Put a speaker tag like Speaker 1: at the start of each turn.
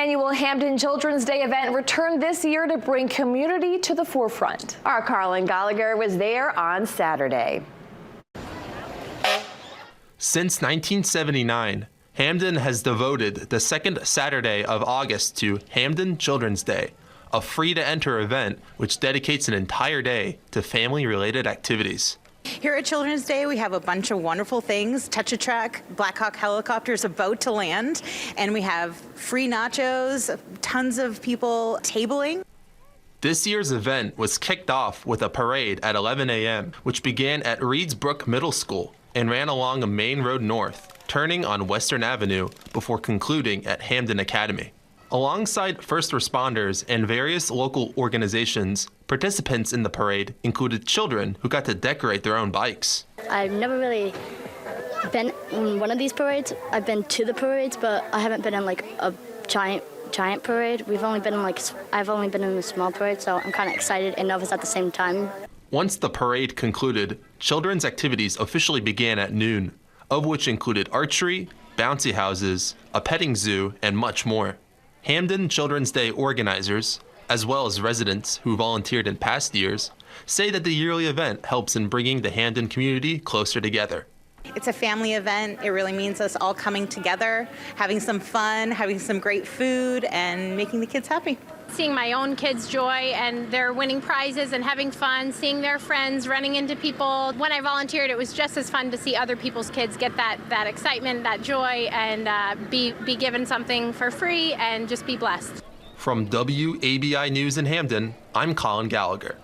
Speaker 1: annual Hampden Children's Day event returned this year to bring community to the forefront.
Speaker 2: Our Carlin Gallagher was there on Saturday.
Speaker 3: Since 1979, Hampden has devoted the second Saturday of August to Hampden Children's Day, a free-to-enter event which dedicates an entire day to family-related activities.
Speaker 4: Here at Children's Day, we have a bunch of wonderful things: Touch-a-Truck, Black Hawk helicopters, a boat to land, and we have free nachos, tons of people tabling.
Speaker 3: This year's event was kicked off with a parade at 11 a.m., which began at Reeds Brook Middle School and ran along a main road north, turning on Western Avenue before concluding at Hampden Academy. Alongside first responders and various local organizations, participants in the parade included children who got to decorate their own bikes.
Speaker 5: I've never really been in one of these parades. I've been to the parades, but I haven't been in like a giant parade. I've only been in a small parade, so I'm kind of excited and nervous at the same time.
Speaker 3: Once the parade concluded, children's activities officially began at noon, of which included archery, bouncy houses, a petting zoo, and much more. Hampden Children's Day organizers, as well as residents who volunteered in past years, say that the yearly event helps in bringing the Hampden community closer together.
Speaker 4: It's a family event. It really means us all coming together, having some fun, having some great food, and making the kids happy.
Speaker 6: Seeing my own kids' joy and they're winning prizes and having fun, seeing their friends, running into people. When I volunteered, it was just as fun to see other people's kids get that excitement, that joy, and be given something for free and just be blessed.
Speaker 3: From WABI News in Hampden, I'm Colin Gallagher.